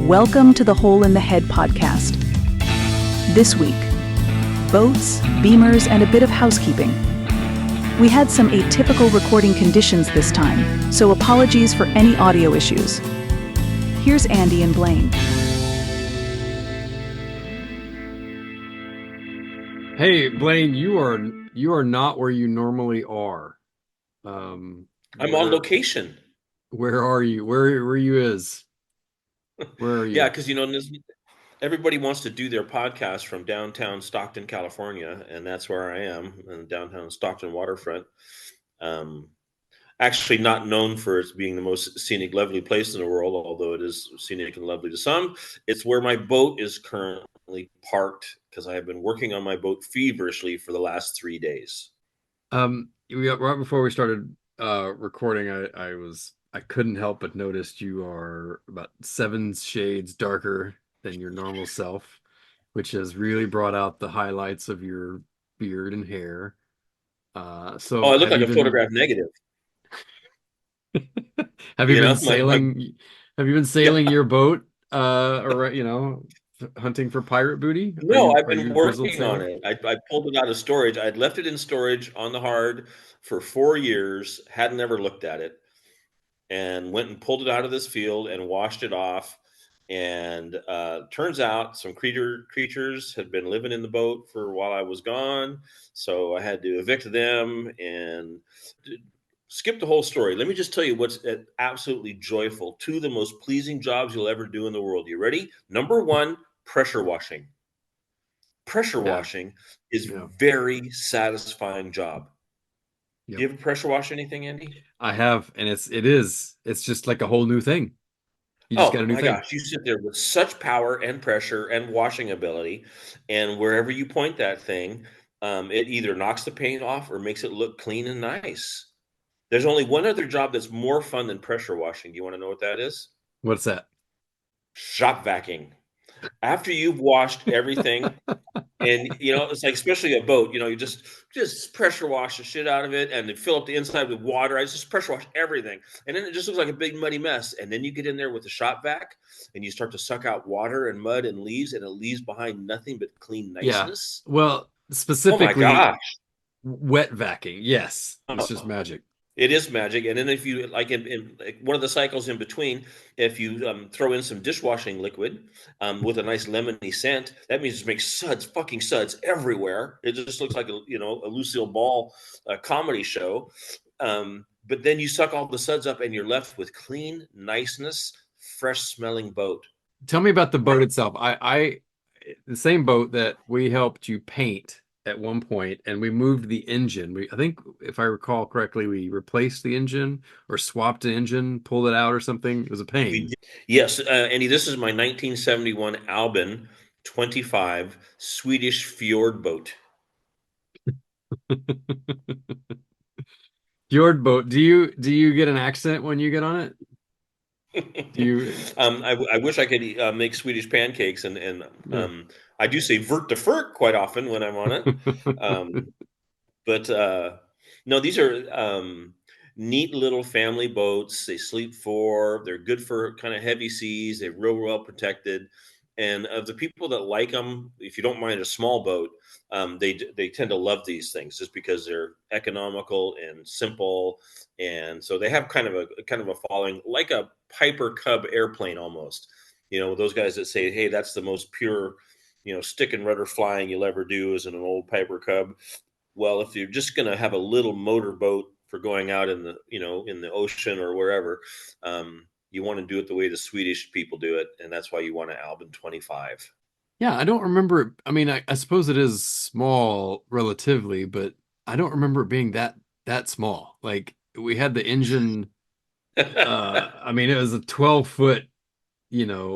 Welcome to the Hole in the Head podcast. This week, boats, beamers, and a bit of housekeeping. We had some atypical recording conditions this time, so apologies for any audio issues. Here's Andy and Blaine. Hey, Blaine, you are not where you normally are. I'm on location. Where are you? Where you is? Where are you? Yeah, because everybody wants to do their podcast from downtown Stockton, California, and that's where I am in downtown Stockton waterfront. Actually, not known for its being the most scenic, lovely place in the world, although it is scenic and lovely to some. It's where my boat is currently parked because I have been working on my boat feverishly for the last 3 days. Right before we started recording, I couldn't help but notice you are about 7 shades darker than your normal self, which has really brought out the highlights of your beard and hair. So I look like a photograph negative. Have you been sailing? Have you been sailing your boat, or hunting for pirate booty? No, I've been working on it. I pulled it out of storage. I'd left it in storage on the hard for 4 years, hadn't ever looked at it, and went and pulled it out of this field and washed it off. And turns out some creatures had been living in the boat for while I was gone, so I had to evict them and skip the whole story. Let me just tell you what's absolutely joyful. 2 of the most pleasing jobs you'll ever do in the world. You ready? Number 1, pressure washing. Pressure washing is a very satisfying job. Yep. Do you ever pressure wash anything, Andy? I have, and it's just like a whole new thing. You just got a new thing. Gosh, you sit there with such power and pressure and washing ability, and wherever you point that thing, it either knocks the paint off or makes it look clean and nice. There's only one other job that's more fun than pressure washing. Do you want to know what that is? What's that? Shop vacuuming. After you've washed everything, and it's like, especially a boat, you just pressure wash the shit out of it and then fill up the inside with water. I just pressure wash everything, and then it just looks like a big muddy mess. And then you get in there with the shop vac and you start to suck out water and mud and leaves, and it leaves behind nothing but clean niceness. Yeah. Well, specifically, oh my gosh, wet vacuuming. Yes, it's just magic. It is magic. And then if you like in one of the cycles in between, if you throw in some dishwashing liquid with a nice lemony scent, that means it makes fucking suds everywhere. It just looks like a Lucille Ball comedy show. But then you suck all the suds up and you're left with clean niceness, fresh smelling boat. Tell me about the boat itself. I the same boat that we helped you paint at one point, and we moved the engine. I think, if I recall correctly, we replaced the engine or swapped the engine, pulled it out or something. It was a pain. Yes, Andy, this is my 1971 Albin 25 Swedish fjord boat. Fjord boat. Do you get an accent when you get on it? Do you? I wish I could make Swedish pancakes, and I do say vert to furt quite often when I'm on it. But no, these are neat little family boats. They sleep 4. They're good for kind of heavy seas. They're real well protected. And of the people that like them, if you don't mind a small boat, they tend to love these things just because they're economical and simple. And so they have kind of a following, like a Piper Cub airplane almost. Those guys that say, hey, that's the most pure, stick and rudder flying you'll ever do is in an old Piper Cub. Well, if you're just going to have a little motor boat for going out in the ocean or wherever, you want to do it the way the Swedish people do it. And that's why you want an Albin 25. Yeah, I don't remember. I mean, I suppose it is small relatively, but I don't remember it being that small. Like, we had the engine. I mean, it was a 12-foot,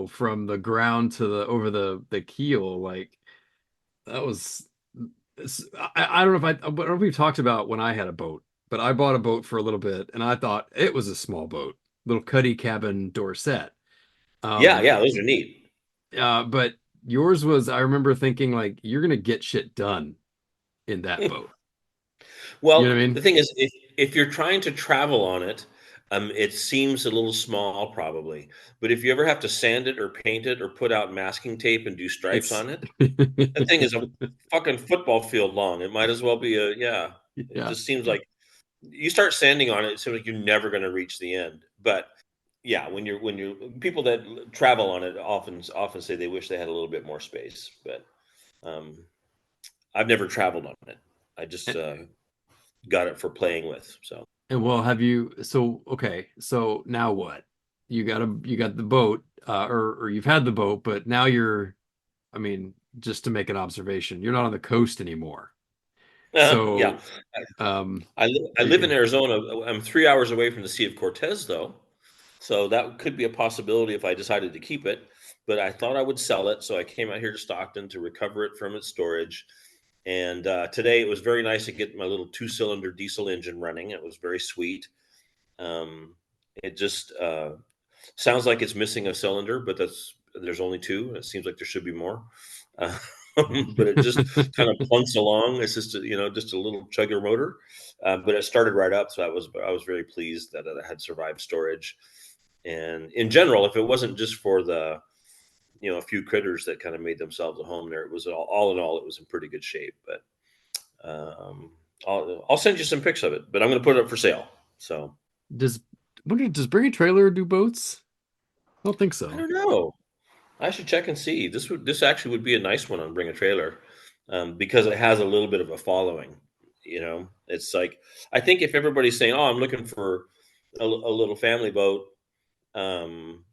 from the ground to over the keel. Like, that was. I don't know if I don't know if we've talked about when I had a boat, but I bought a boat for a little bit, and I thought it was a small boat, little cuddy cabin door set. Yeah, those are neat. But yours was, I remember thinking, like, you're gonna get shit done in that boat. Well, you know what I mean? The thing is, if you're trying to travel on it, It seems a little small probably, but if you ever have to sand it or paint it or put out masking tape and do stripes It's on it, that thing is a fucking football field long. It might as well be yeah. It yeah. just seems like you start sanding on it, it seems like you're never going to reach the end. But yeah, when you people that travel on it often say they wish they had a little bit more space. But um, I've never traveled on it. I just got it for playing with. So And well, have you, so okay, so now what? You got the boat, or you've had the boat, but now you're, I mean, just to make an observation, you're not on the coast anymore. yeah, So, um, I are live in you, Arizona. I'm 3 hours away from the Sea of Cortez, though, so that could be a possibility if I decided to keep it. But I thought I would sell it, so I came out here to Stockton to recover it from its storage. And today it was very nice to get my little 2-cylinder diesel engine running. It was very sweet. It just sounds like it's missing a cylinder, but there's only two. It seems like there should be more. Uh, but it just kind of plunks along. It's just just a little chugger motor, but it started right up. So I was very pleased that it had survived storage. And in general, if it wasn't just for the a few critters that kind of made themselves a home there, it was all in all, it was in pretty good shape. But I'll send you some pics of it. But I'm going to put it up for sale. So does, does bring a trailer do boats? I don't think I so. don't know. I should check and see. This actually would be a nice one on Bring a Trailer, because it has a little bit of a following. It's like I think if everybody's saying, "Oh, I'm looking for a little family boat," um,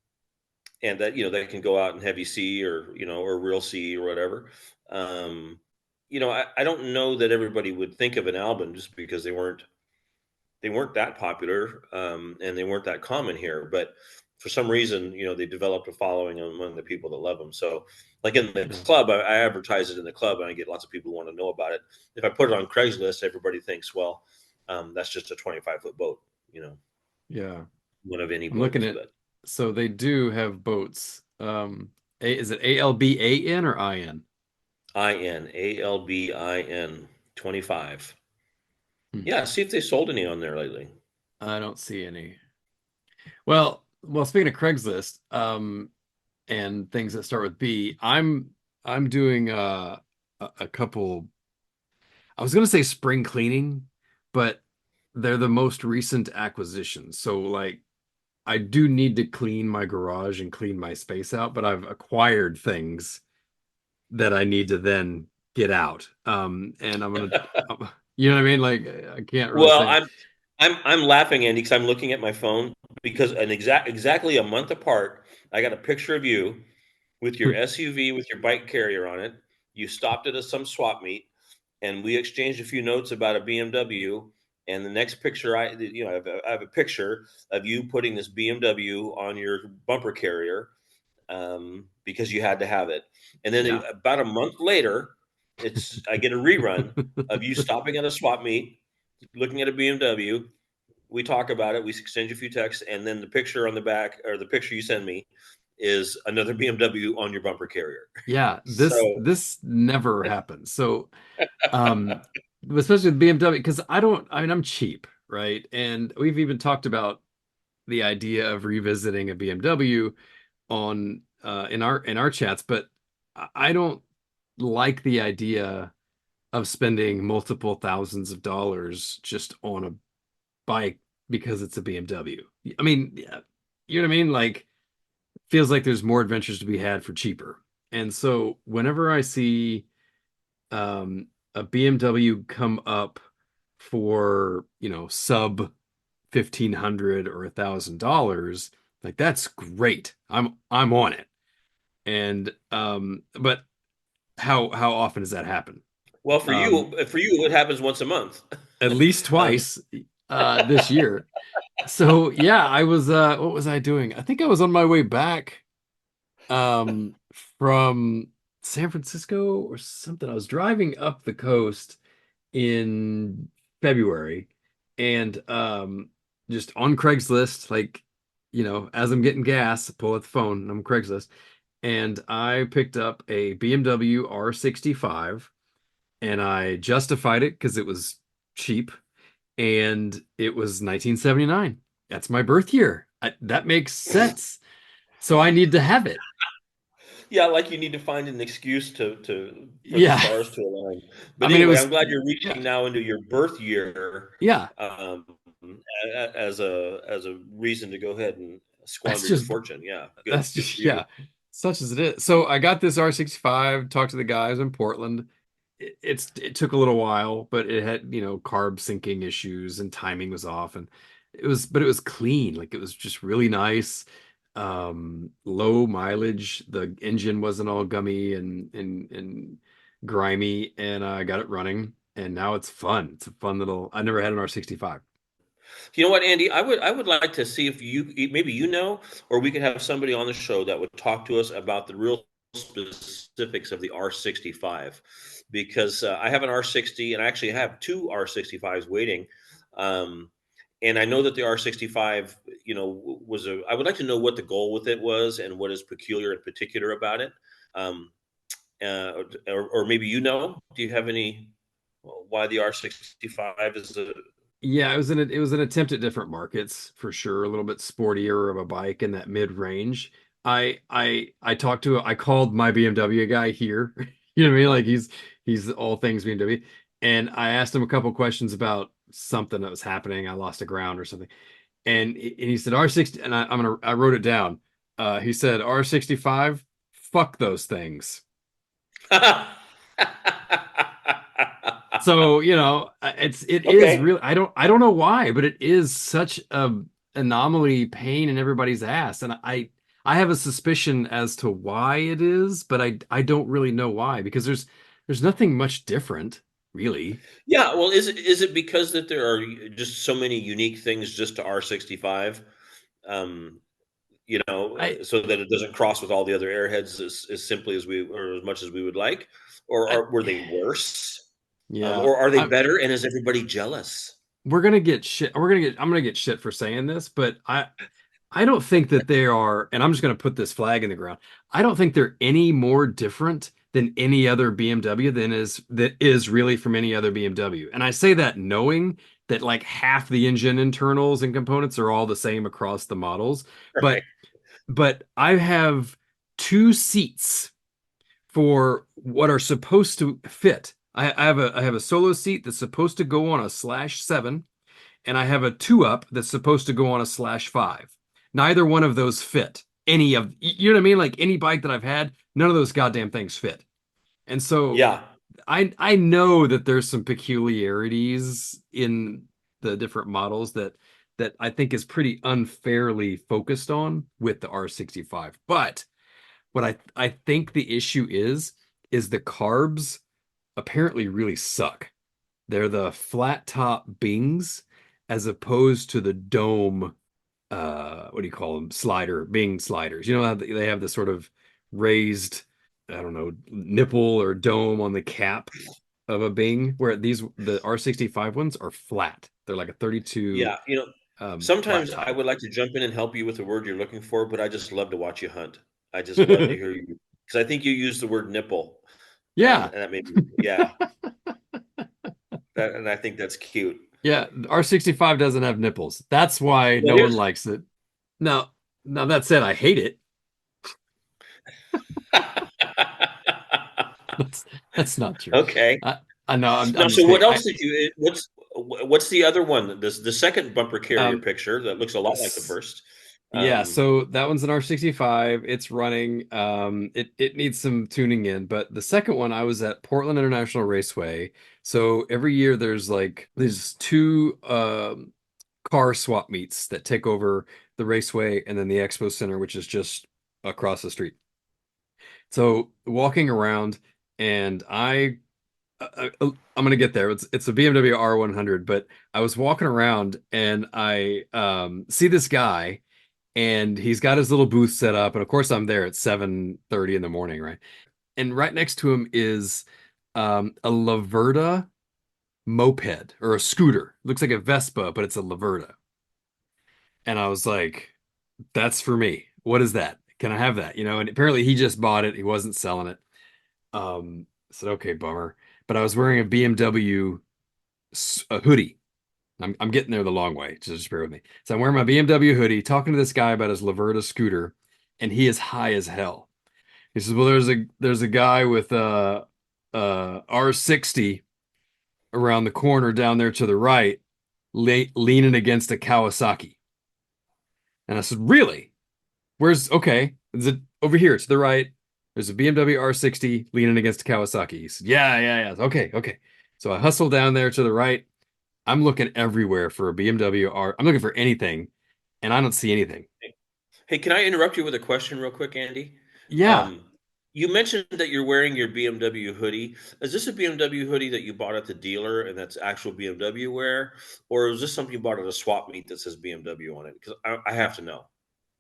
and that they can go out in heavy sea or real sea or whatever. I don't know that everybody would think of an Albin just because they weren't that popular, and they weren't that common here. But for some reason, they developed a following among the people that love them. So, like in the Yeah. club, I advertise it in the club, and I get lots of people who want to know about it. If I put it on Craigslist, everybody thinks, well, that's just a 25-foot boat, Yeah. one of any I'm looking boats. at, But so they do have boats. Is it ALBAN or IN? IN, 25. Hmm. Yeah, see if they sold any on there lately. I don't see any. Well, speaking of Craigslist, and things that start with B, I'm doing a couple. I was gonna say spring cleaning, but they're the most recent acquisitions. So like I do need to clean my garage and clean my space out, but I've acquired things that I need to then get out. And you know what I mean? Like I can't really Well, say. I'm laughing, Andy, because I'm looking at my phone because exactly a month apart, I got a picture of you with your SUV with your bike carrier on it. You stopped at some swap meet, and we exchanged a few notes about a BMW. And the next picture, I have a picture of you putting this BMW on your bumper carrier, because you had to have it. And then Yeah. about a month later, I get a rerun of you stopping at a swap meet, looking at a BMW. We talk about it. We exchange a few texts, and then the picture on the back, or the picture you send me, is another BMW on your bumper carrier. Yeah, So this never happens. So um especially with BMW, because I mean I'm cheap, right? And we've even talked about the idea of revisiting a BMW on in our chats, but I don't like the idea of spending multiple thousands of dollars just on a bike because it's a BMW. I mean, yeah, you know what I mean? Like feels like there's more adventures to be had for cheaper. And so whenever I see a BMW come up for, sub 1,500 or $1,000, like that's great. I'm on it. And but how often does that happen? well, Um, for you, it happens once a month. at least um, twice this year. So yeah, I was what was I doing? I think I was on my way back um from San Francisco or something. I was driving up the coast in February and just on Craigslist, like, as I'm getting gas, pull out the phone, and I'm on Craigslist, and I picked up a BMW R65 and I justified it because it was cheap and it was 1979. that's my birth year. That makes sense. So I need to have it. Yeah, like you need to find an excuse for the Yeah. stars to align. I But mean, it anyway, I'm was, glad you're reaching yeah, now into your birth year yeah. um, as a reason to go ahead and That's squander your just, fortune. Yeah, that's good for just, you. yeah, such as it is. So I got this R65, talked to the guys in Portland. It took a little while, but it had, carb syncing issues and timing was off, and but it was clean. Like it was just really nice. Low mileage. The engine wasn't all gummy and grimy, and I got it running, and now it's fun. It's a fun little. I never had an R65. You know what, Andy? I would like to see if maybe or we could have somebody on the show that would talk to us about the real specifics of the R65, because I have an R60 and I actually have two R65s waiting. Um, and I know that the R65, was a. I would like to know what the goal with it was and what is peculiar and particular about it. Um, or maybe do you have any why the R65 is a. Yeah, it was an attempt at different markets for sure, a little bit sportier of a bike in that mid range. I called my BMW guy here. You know what I mean? Like he's all things BMW. And I asked him a couple questions about something that was happening. I lost a ground or something. And he said R60, and I wrote it down. He said R65, fuck those things. So, it is Okay. really, I don't know why, but it is such a anomaly pain in everybody's ass. And I have a suspicion as to why it is, but I don't really know why, because there's nothing much different, really. Yeah, well, is it because that there are just so many unique things just to R65, um, I so that it doesn't cross with all the other airheads as simply as we or as much as we would like, or I were they worse, yeah, or are they I better, and is everybody jealous? we're gonna get shit. I'm gonna get shit for saying this, but I don't think that they are, and I'm just going to put this flag in the ground. I don't think they're any more different than any other BMW that is really from any other BMW. And I say that knowing that like half the engine internals and components are all the same across the models. Right. But I have two seats for what are supposed to fit. I have a solo seat that's supposed to go on a /7, and I have a 2-up that's supposed to go on a /5. Neither one of those fit. You know what I mean? Like any bike that I've had, none of those goddamn things fit. And so Yeah. I know that there's some peculiarities in the different models that I think is pretty unfairly focused on with the R65. But what I think the issue is the carbs apparently really suck. They're the flat top Bings as opposed to the dome, what do you call them? Bing sliders. You know how they have the sort of raised, I don't know, nipple or dome on the cap of a Bing, where the R65 ones are flat. They're like a 32 Yeah. flat Sometimes I top. would like to jump in and help you with the word you're looking for, but I just love to watch you hunt. I just love to hear you, because I think you used the word nipple, Yeah. and that made me, yeah, and I think that's cute. Yeah, R65 doesn't have nipples. That's why Well, no one here's likes it. Now, now that said, I hate it. That's that's not true. okay. I I know Now, I'm so just what kidding. else did you? What's the other one? The second bumper carrier Um picture that looks a lot like the s- first. yeah, Um, so that one's an R65. It's running. It needs some tuning in, but the second one I was at Portland International Raceway. So every year there's two car swap meets that take over the raceway and then the expo center, which is just across the street. So walking around, and I'm gonna get there. It's a BMW R100, but I was walking around and I see this guy, and he's got his little booth set up, and of course I'm there at 7:30 in the morning, right? And right next to him is a Laverda moped or a scooter. Looks like a Vespa, but it's a Laverda. And I was like, that's for me. What is that? Can I have that? And apparently he just bought it. He wasn't selling it. I said, okay, bummer. But I was wearing a BMW hoodie, I'm getting there the long way. Just bear with me. So I'm wearing my BMW hoodie, talking to this guy about his Laverda scooter, and he is high as hell. He says, "Well, there's a guy with a R60 around the corner down there to the right, leaning against a Kawasaki." And I said, "Really? Where's okay? Is it over here to the right? There's a BMW R60 leaning against a Kawasaki." He said, "Yeah. Okay, okay." So I hustle down there to the right. I'm looking everywhere for a BMW R. I'm looking for anything, and I don't see anything. Hey, can I interrupt you with a question real quick, Andy? Yeah. Um, you mentioned that you're wearing your BMW hoodie. Is this a BMW hoodie that you bought at the dealer and that's actual BMW wear, or is this something you bought at a swap meet that says BMW on it? Because I have to know.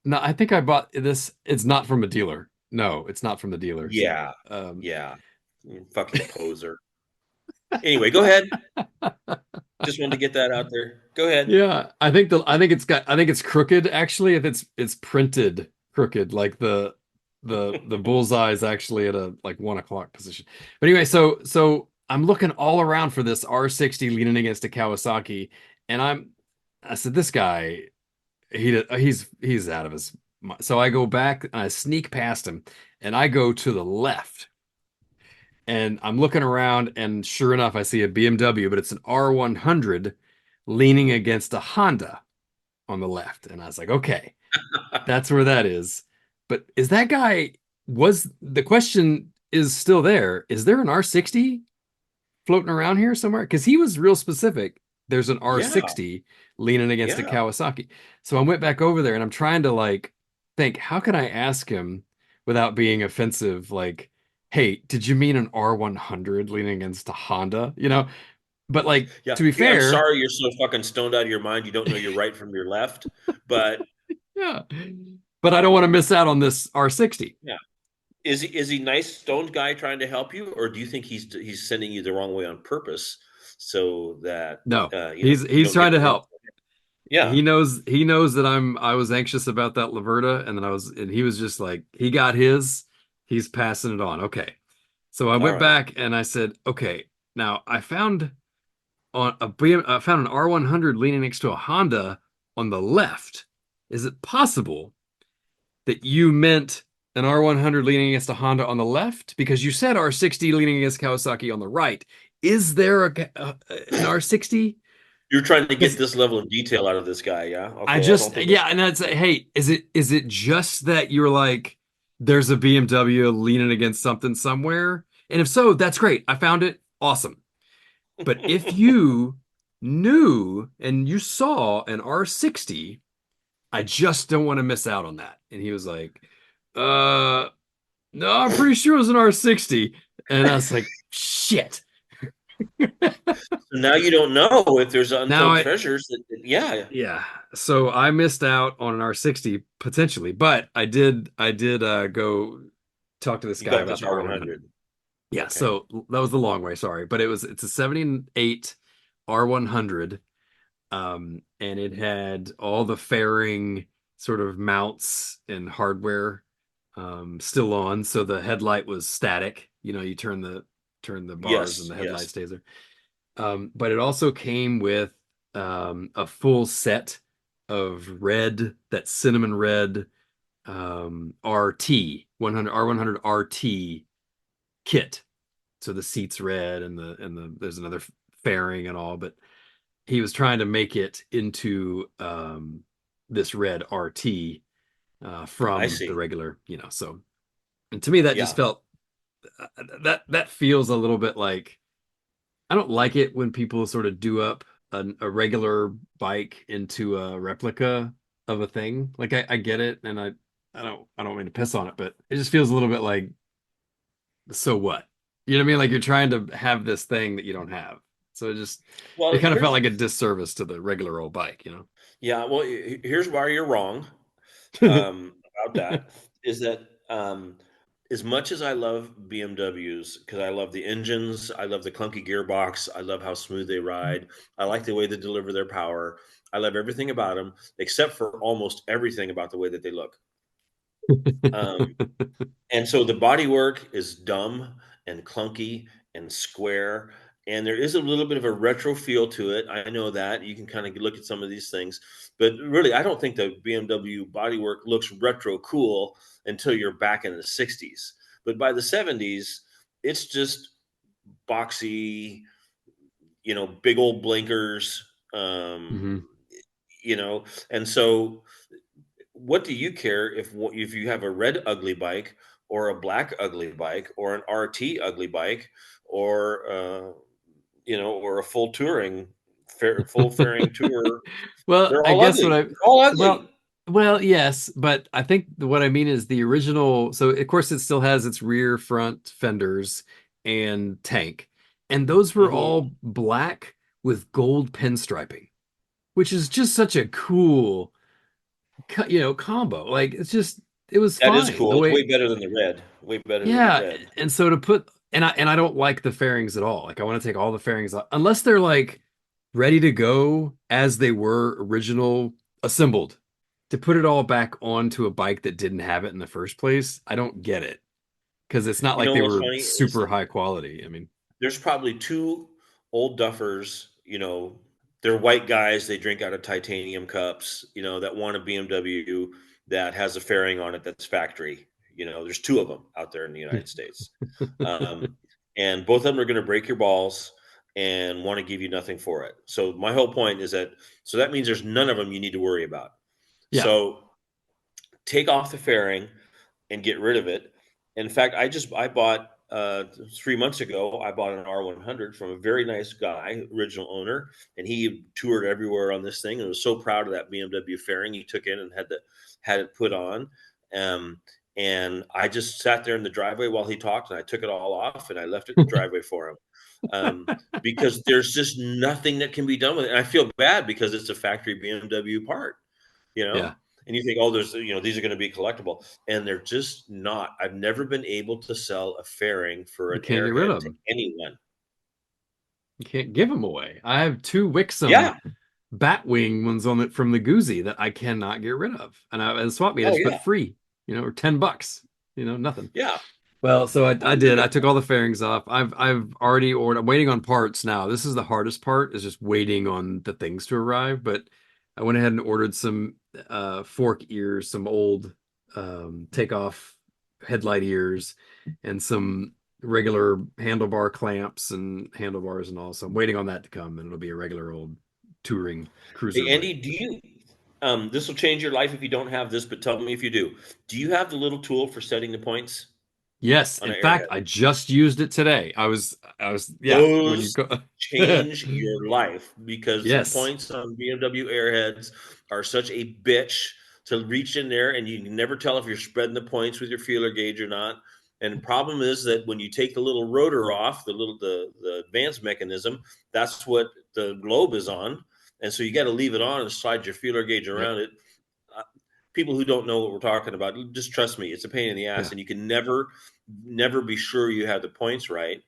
No, I think I bought this. It's not from a dealer. No, it's not from the dealer. Yeah, Um, yeah, you fucking poser. Anyway, go ahead. Just wanted to get that out there. Go ahead. yeah, I think it's crooked actually. If it's printed crooked, like the bullseye is actually at a like 1 o'clock position. But anyway, so I'm looking all around for this R60 leaning against a Kawasaki, and I said this guy he's out of his mind. So I go back and I sneak past him, and I go to the left. And I'm looking around, and sure enough, I see a BMW, but it's an R100 leaning against a Honda on the left. And I was like, okay, that's where that is. But is that guy, was the question is still there? Is there an R60 floating around here somewhere? Because he was real specific. There's an Yeah, R60 leaning against a yeah. Kawasaki. So I went back over there and I'm trying to like think, how can I ask him without being offensive? Like, hey, did you mean an R100 leaning against a Honda? But like, Yeah. to be Hey, I'm fair, sorry you're so fucking stoned out of your mind. You don't know your right from your left. But yeah. But I don't want to miss out on this R60. yeah, is he nice stoned guy trying to help you, or do you think he's sending you the wrong way on purpose so that No, you he's don't get trying to the wrong? help. Yeah. He knows that I was anxious about that Laverda, and then he was just like he got his, he's passing it on. Okay. So I All went right. back and I said, okay, now I found an R100 leaning next to a Honda on the left. Is it possible that you meant an R100 leaning against a Honda on the left? Because you said R60 leaning against Kawasaki on the right. Is there an R60? You're trying to get Because this level of detail out of this guy, yeah? I Okay, I don't just, think that's yeah, and I'd say, hey, is it just that you're like, there's a BMW leaning against something somewhere? And if so, that's great. I found it. Awesome. But if you knew and you saw an R60, I just don't want to miss out on that. And he was like, uh, no, I'm pretty sure it was an R60. And I was like, shit. So now you don't know if there's Now untold treasures yeah. yeah. So I missed out on an R60 potentially, but I did go talk to this You guy got about this the R100. R100. Yeah, Okay. so that was the long way, sorry, but it's a 78 R100, and it had all the fairing sort of mounts and hardware still on, so the headlight was static. You turn the bars and Yes, the headlight yes. stays there. But it also came with a full set of that cinnamon red RT 100 R100 RT kit. So the seat's red and there's another fairing and all, but he was trying to make it into this red RT I from the see. regular, so and to me that just Yeah. felt that feels a little bit like I don't like it when people sort of do up a regular bike into a replica of a thing. Like I get it, and I don't mean to piss on it, but it just feels a little bit like so what? You know what I mean? Like you're trying to have this thing that you don't have. So it Well, kind of felt like a disservice to the regular old bike, yeah, well, here's why you're wrong. know? About that is that as much as I love BMWs because I love the engines, I love the clunky gearbox, I love how smooth they ride, I like the way they deliver their power. I love everything about them except for almost everything about the way that they look. Um, and so the bodywork is dumb and clunky and square And there is a little bit of a retro feel to it. I know that. You can kind of look at some of these things. But really, I don't think the BMW bodywork looks retro cool until you're back in the 60s. But by the 70s, it's just boxy, big old blinkers, and so what do you care if you have a red ugly bike or a black ugly bike or an RT ugly bike or or a full full fairing tour? Well, They're I all guess ugly. They're all ugly. well, yes, but I think what I mean is the original. So of course it still has its rear front fenders and tank, and those were Mhm. all black with gold pinstriping, which is just such a cool, combo. Like it was That is fine the cool. It's way way. better than the red. Way better than the Yeah, red. and so to put and I don't like the fairings at all. Like I want to take all the fairings off unless they're like ready to go as they were original assembled. To put it all back onto a bike that didn't have it in the first place, I don't get it because it's not You like know they what's were funny is super high quality. I mean, there's probably two old duffers, they're white guys, they drink out of titanium cups, that want a BMW that has a fairing on it that's factory. There's two of them out there in the United States. Um, and both of them are going to break your balls and want to give you nothing for it. So my whole point is so that means there's none of them you need to worry about. yeah, So take off the fairing and get rid of it. In fact, I bought 3 months ago. I bought an R100 from a very nice guy, original owner, and he toured everywhere on this thing and was so proud of that BMW fairing he took in and had it put on. And I just sat there in the driveway while he talked, and I took it all off and I left it in the driveway for him. Because there's just nothing that can be done with it. And I feel bad because it's a factory BMW part, you know? yeah, And you think, oh, these are going to be collectible. And they're just not. I've never been able to sell a fairing for you an can't get rid airhead of to them. anyone. You can't give them away. I have two Yeah. Wixom Batwing ones on it from the Goozy that I cannot get rid of, and at the swap meet I Oh, just put yeah. free, or $10, nothing. Yeah. Well, so I did. I took Unbelievable. all the fairings off. I've already ordered. I'm waiting on parts now. This is the hardest part, is just waiting on the things to arrive. But I went ahead and ordered some fork ears, some old takeoff headlight ears, and some regular handlebar clamps and handlebars and all. So I'm waiting on that to come, and it'll be a regular old touring cruiser Hey, bike. Andy, this will change your life if you don't have this, but tell me if you do. Do you have the little tool for setting the points Yes, on in an fact, airhead? I just used it today. Yeah, when you Those go. change your life because the Yes. points on BMW airheads are such a bitch to reach in there, and you can never tell if you're spreading the points with your feeler gauge or not. And the problem is that when you take the little rotor off, the advanced mechanism, that's what the globe is on, and so you got to leave it on and slide your feeler gauge Yep. around it. Uh, People who don't know what we're talking about, just trust me, it's a pain in the ass, Yeah. and you can never be sure you have the points right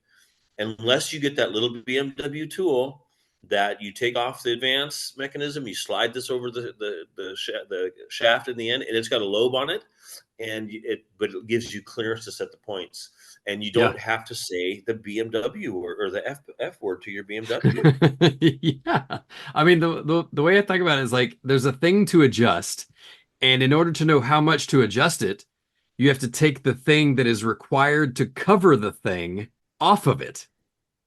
unless you get that little BMW tool that you take off the advance mechanism, you slide this over the shaft in the end, and it's got a lobe on it, but it gives you clearance to set the points, and you Yeah. don't have to say the BMW or the F word to your BMW. Yeah. I mean, the way I think about it is like there's a thing to adjust, and in order to know how much to adjust it, you have to take the thing that is required to cover the thing off of it.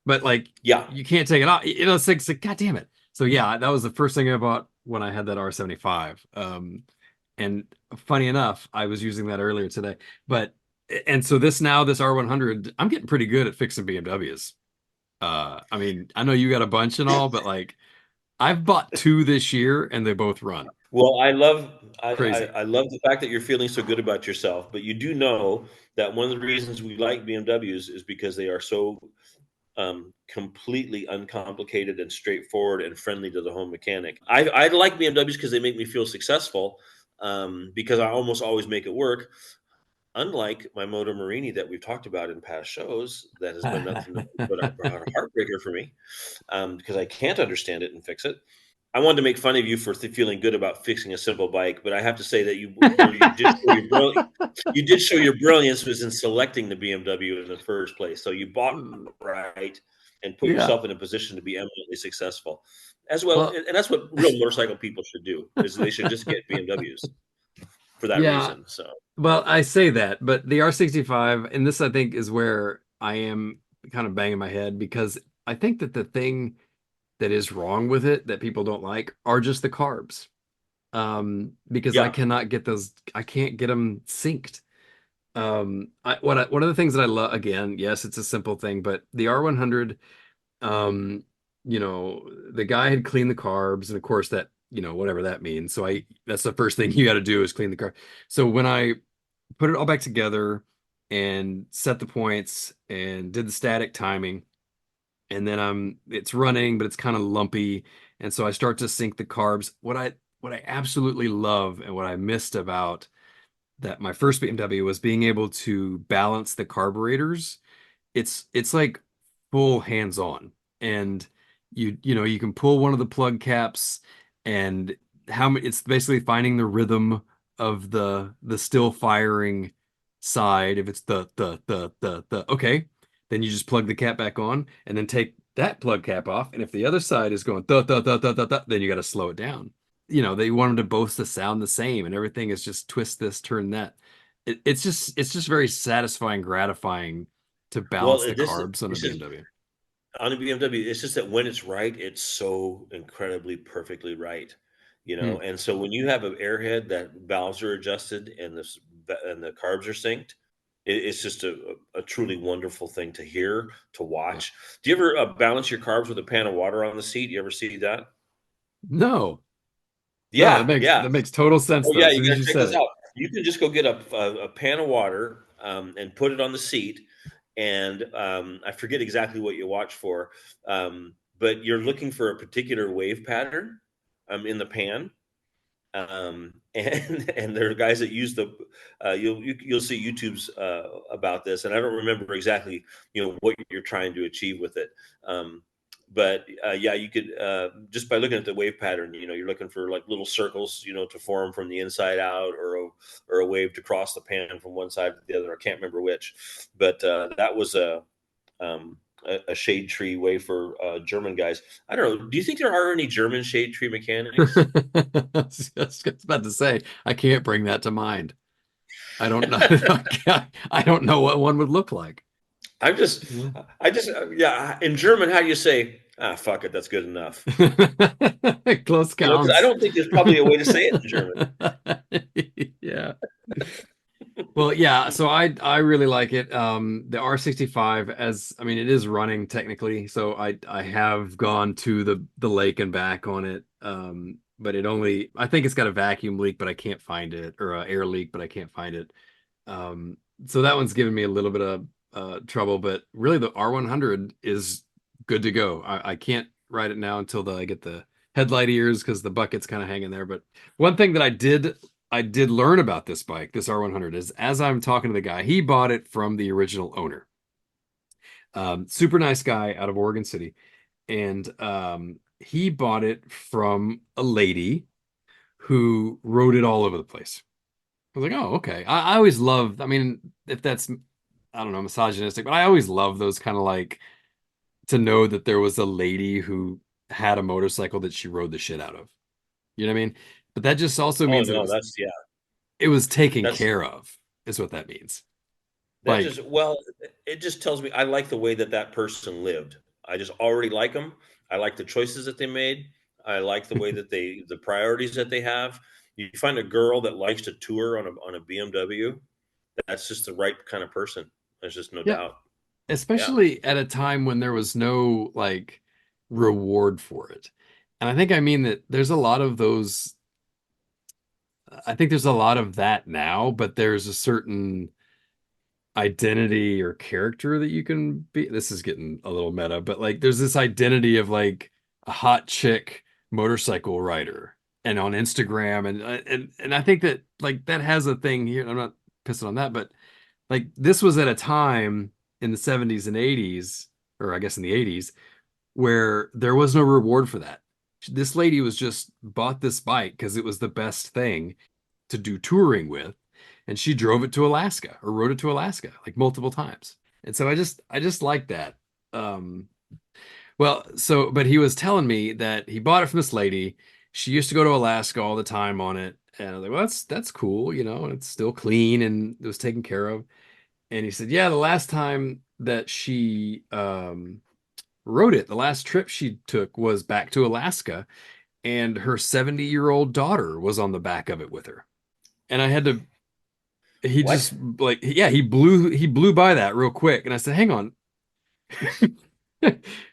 But like Yeah. you can't take it off. It's like God damn it. So yeah, that was the first thing I bought when I had that R75. And funny enough, I was using that earlier today. But and so this R100, I'm getting pretty good at fixing BMWs. I mean, I know you got a bunch and all, but like I've bought two this year and they both run Well, crazy. I love the fact that you're feeling so good about yourself, but you do know that one of the reasons we like BMWs is because they are so completely uncomplicated and straightforward and friendly to the home mechanic. I like BMWs because they make me feel successful, because I almost always make it work. Unlike my Moto Morini that we've talked about in past shows, that has been nothing but a heartbreaker for me, because I can't understand it and fix it. I wanted to make fun of you for feeling good about fixing a simple bike, but I have to say that you did show your brilliance was in selecting the BMW in the first place. So you bought right, and put Yeah. yourself in a position to be eminently successful as well. Well, And that's what real motorcycle people should do, is they should just get BMWs for that yeah. reason. So Well, I say that, but the R65, and this I think is where I am kind of banging my head, because I think that the thing that is wrong with it that people don't like are just the carbs. Because I yeah, cannot get those, I can't get them synced. One of the things that I love, again, yes, it's a simple thing, but the R100, um, the guy had cleaned the carbs, and of course that, whatever that means. So that's the first thing you got to do is clean the carb. So when I put it all back together and set the points and did the static timing, and then it's running, but it's kind of lumpy, and so I start to sync the carbs. What I absolutely love and what I missed about that my first BMW was being able to balance the carburetors. It's like full hands-on, and you can pull one of the plug caps, and it's basically finding the rhythm of the still firing side. If it's the okay, then you just plug the cap back on and then take that plug cap off, and if the other side is going then you got to slow it down. They want them to both to sound the same, and everything is just twist this, turn that. It's just very satisfying, gratifying to well, balance the this carbs on a it's just BMW. on a BMW. It's just that when it's right, it's so incredibly perfectly right, Hmm. And so when you have an airhead that valves are adjusted and the carbs are synced, it's just a truly wonderful thing to hear, to Yeah. watch. Do you ever balance your carbs with a pan of water on the seat? You ever see that? No, no, that Yeah, makes yeah. that makes total sense Oh though. yeah, As you soon as gotta you check said this it. out. You can just go get a pan of water, and put it on the seat, and I forget exactly what you watch for, but you're looking for a particular wave pattern in the pan, and there are guys that use you'll see YouTube's about this, and I don't remember exactly what you're trying to achieve with it. But yeah, you could just by looking at the wave pattern, you're looking for like little circles, to form from the inside out, or a wave to cross the pan from one side to the other. I can't remember which, but that was um, a shade tree way for German guys. I don't know. Do you think there are any German shade tree mechanics? I was about to say, I can't bring that to mind. I don't know. I don't know what one would look like. I'm just, I just, yeah. In German, how do you say, fuck it, that's good enough? Close Because I counts. don't think there's probably a way to say it in German. Yeah. Well, yeah, so I really like it. The R65, as I mean, it is running technically, so I have gone to the lake and back on it. But I think it's got a vacuum leak, but I can't find it, or a air leak, but I can't find it. Um, so that one's given me a little bit of trouble, but really the R100 is good to go. I can't ride it now until I get the headlight ears, because the bucket's kind of hanging there. But one thing that I did learn about this bike, this R100, is as I'm talking to the guy, he bought it from the original owner. Super nice guy out of Oregon City. And he bought it from a lady who rode it all over the place. I was like, oh, okay. I always loved, I mean, if that's, I don't know, misogynistic, but I always love those kind of like, to know that there was a lady who had a motorcycle that she rode the shit out of. You know what I mean? But that just also Oh means no, that's yeah, it was taken that's care of, is what that means. that Like, just well, it just tells me I like the way that that person lived. I just already like them. I like the choices that they made. I like the way that the priorities that they have. You find a girl that likes to tour on a BMW, that's just the right kind of person. There's just no yeah, doubt. Yeah. especially at a time when there was no like reward for it. And I think I mean that there's a lot of those, I think there's a lot of that now, but there's a certain identity or character that you can be. This is getting a little meta, but like there's this identity of like a hot chick motorcycle rider and on Instagram, and I think that like that has a thing here. I'm not pissing on that, but like this was at a time in the 70s and 80s, or I guess in the 80s, where there was no reward for that. This lady was just bought this bike because it was the best thing to do touring with, and she drove it to Alaska or rode it to Alaska like multiple times. And so I just like that. Um, Well, so, but he was telling me that he bought it from this lady. She used to go to Alaska all the time on it. And I was like, well, that's cool, and it's still clean and it was taken care of. And he said, yeah, the last time that she rode it, the last trip she took was back to Alaska, and her 70-year-old daughter was on the back of it with her. And I had to, he What? just like, yeah, he blew by that real quick. And I said, hang on.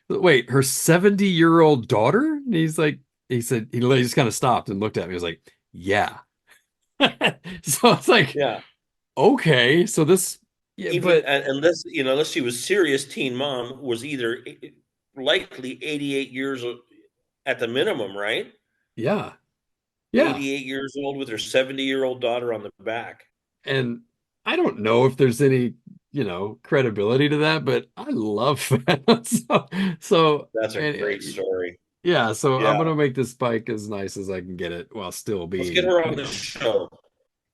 Wait, her 70-year-old daughter? And he said, he just kind of stopped and looked at me. He was like, yeah. So it's like, Yeah. okay, so this, yeah, Even but unless she was serious teen mom, was either likely 88 years at the minimum, right? yeah, yeah. 88 years old with her 70-year-old daughter on the back. And I don't know if there's any, credibility to that, but I love that. So, That's a and great story. yeah, so I'm Yeah. gonna make this bike as nice as I can get it while still Let's get being, her on the show.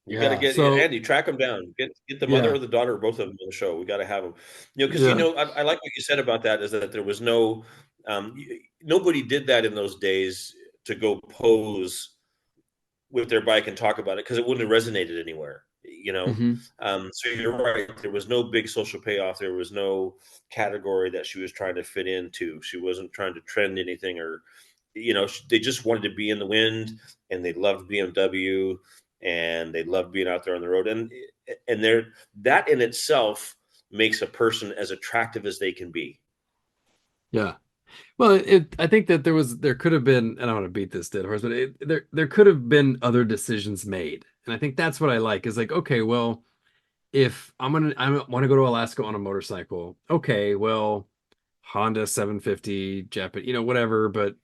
You got to yeah. get So, Andy, track them down. Get the mother yeah, or the daughter, or both of them on the show. We got to have them. Because yeah. I like what you said about that. Is that there was nobody did that in those days to go pose with their bike and talk about it because it wouldn't have resonated anywhere. Hmm. So you're right. There was no big social payoff. There was no category that she was trying to fit into. She wasn't trying to trend anything, or they just wanted to be in the wind, and they loved BMW, and they loved being out there on the road, and that in itself makes a person as attractive as they can be. Yeah. Well, I think that there could have been, and I don't want to beat this dead horse, but there could have been other decisions made. And I think that's what I like is like, okay, well, if I want to go to Alaska on a motorcycle, okay, well, Honda 750, Japan, whatever, but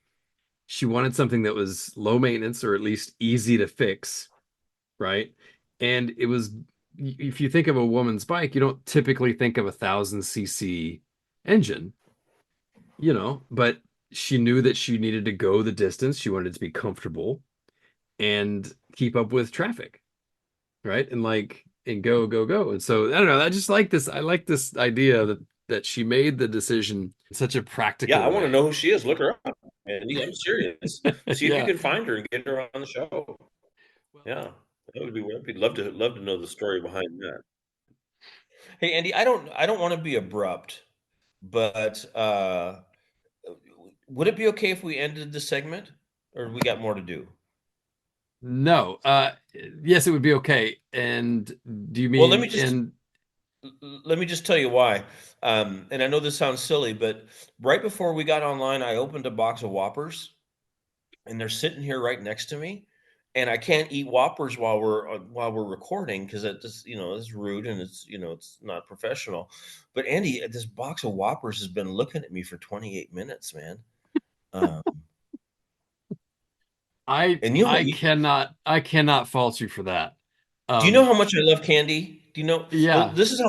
she wanted something that was low maintenance or at least easy to fix, right? And it was, if you think of a woman's bike, you don't typically think of 1,000 cc engine, but she knew that she needed to go the distance. She wanted to be comfortable and keep up with traffic, right? And go, go, go. And so I don't know. I just like this. I like this idea that she made the decision in such a Yeah, I practical want to way. know who she is. Look her up, Andy. I'm serious. See if you Yeah. can find her and get her on the show. Well, Yeah, that would be. I'd love to know the story behind that. Hey, Andy, I don't want to be abrupt, but would it be okay if we ended the segment, or we got more to do? no. Yes, it would be okay. And do you Well, mean in? let me just tell you why. And I know this sounds silly, but right before we got online, I opened a box of Whoppers, and they're sitting here right next to me, and I can't eat Whoppers while we're recording because it just it's rude, and it's not professional. But Andy, this box of Whoppers has been looking at me for 28 minutes, man. Um, I and you know, I cannot fault you for that. do you know Um, how much I love candy? Do you know? Well, yeah. this is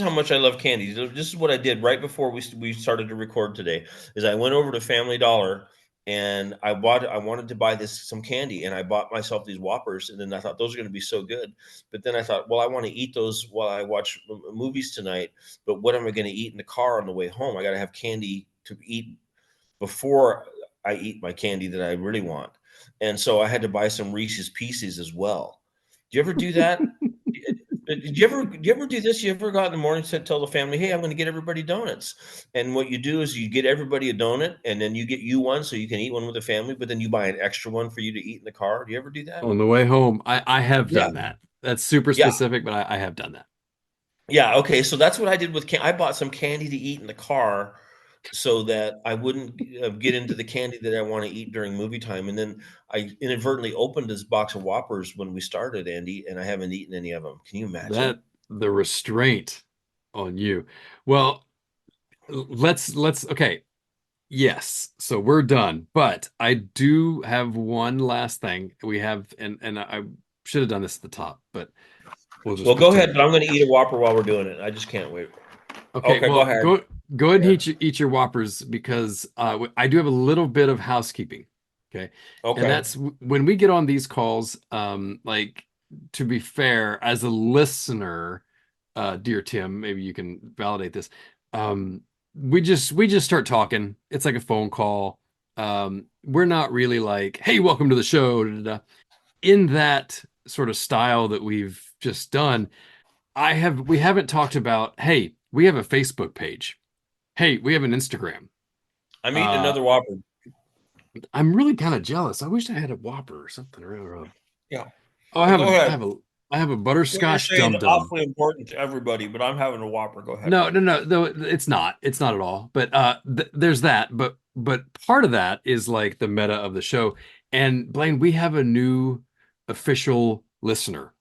how much I love candy. This is what I did right before we started to record today. Is I went over to Family Dollar, and I wanted to buy some candy, and I bought myself these Whoppers, and then I thought those are going to be so good. But then I thought, well, I want to eat those while I watch movies tonight. But what am I going to eat in the car on the way home? I got to have candy to eat before I eat my candy that I really want. And so I had to buy some Reese's Pieces as well. Do you ever do that? Did you ever do this? You ever got in the morning and tell the family, "Hey, I'm going to get everybody donuts," and what you do is you get everybody a donut, and then you get you one so you can eat one with the family, but then you buy an extra one for you to eat in the car. Do you ever do that? On the way home, I have Yeah, done that. That's super yeah, specific, but I have done that. yeah. Okay, so that's what I did with I bought some candy to eat in the car so that I wouldn't get into the candy that I want to eat during movie time. And then I inadvertently opened this box of Whoppers when we started, Andy, and I haven't eaten any of them. Can you imagine? That the restraint on you. Well, let's okay. Yes, so we're done. But I do have one last thing. We have and I should have done this at the top, but we'll Well, just go ahead, pretend. but I'm going to eat a Whopper while we're doing it. I just can't wait. Okay, Okay, go well, ahead. go ahead and Yeah. eat your Whoppers because I do have a little bit of housekeeping. Okay, and Okay. that's when we get on these calls. Like to be fair, as a listener, dear Tim, maybe you can validate this. Um, we just start talking. It's like a phone call. We're not really like, hey, welcome to the show. Da, da, da. In that sort of style that we've just done, we haven't talked about, hey, we have a Facebook page. Hey, we have an Instagram. I'm eating another Whopper. I'm really kind of jealous. I wish I had a Whopper or something. Yeah. Oh, I have a butterscotch dum It's dum. awfully important to everybody, but I'm having a Whopper. Go ahead. No, it's not. It's not at all. But there's that. But part of that is like the meta of the show. And Blaine, we have a new official listener.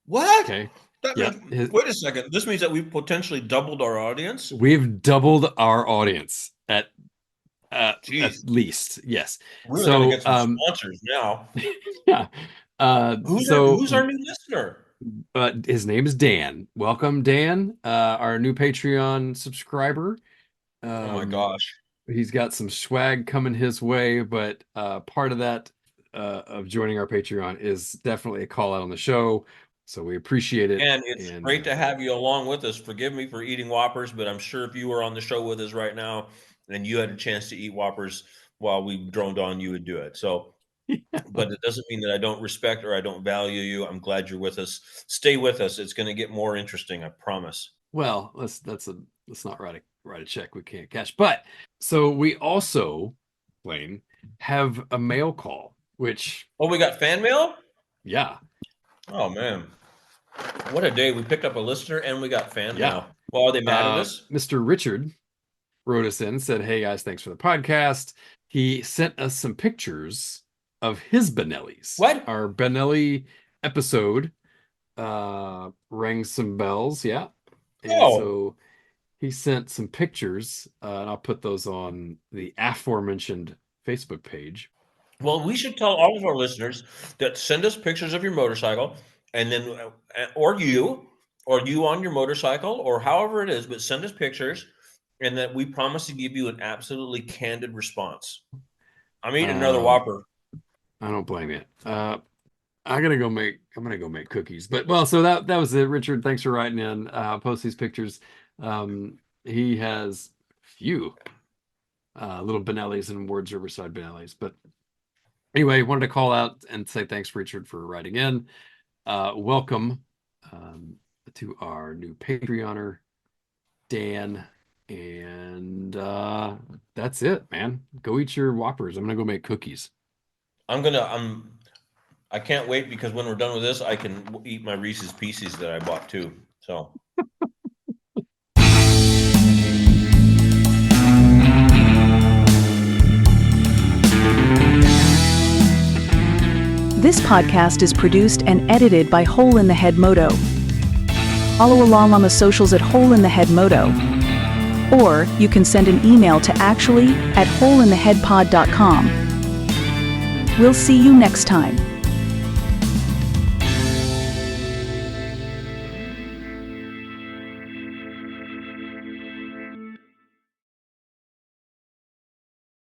What? Okay. Wait a second. This means that we've potentially doubled our audience. We've doubled our audience at least. Yes. We're gonna get some sponsors now. Yeah. Who's our new listener? His name is Dan. Welcome, Dan, our new Patreon subscriber. Oh my gosh. He's got some swag coming his way, but part of that of joining our Patreon is definitely a call out on the show. So we appreciate it. And it's great to have you along with us. Forgive me for eating Whoppers, but I'm sure if you were on the show with us right now and you had a chance to eat Whoppers while we droned on, you would do it. So, but it doesn't mean that I don't respect or I don't value you. I'm glad you're with us. Stay with us. It's going to get more interesting. I promise. Well, let's not write a check we can't cash. But so we also, Blaine, have a mail call, which we got fan mail? Yeah. Oh man. What a day. We picked up a listener and we got fan mail. Well, are they mad at us? Mr. Richard wrote us in, said, hey guys, thanks for the podcast. He sent us some pictures of his Benellis. What? Our Benelli episode rang some bells, yeah. And so he sent some pictures, and I'll put those on the aforementioned Facebook page. Well, we should tell all of our listeners that send us pictures of your motorcycle, and then, or you on your motorcycle, or however it is, but send us pictures, and that we promise to give you an absolutely candid response. I'm eating another Whopper. I don't blame you. I'm gonna go make cookies. But so that was it. Richard, thanks for writing in. Post these pictures. He has a few little Benellis and Wards-Riverside Benellis, but anyway, wanted to call out and say thanks, Richard, for writing in. Welcome to our new Patreoner, Dan. And that's it, man. Go eat your Whoppers. I'm going to go make cookies. I can't wait because when we're done with this, I can eat my Reese's Pieces that I bought too. So. This podcast is produced and edited by Hole in the Head Moto. Follow along on the socials at Hole in the Head Moto. Or you can send an email to actually@holeintheheadpod.com. We'll see you next time.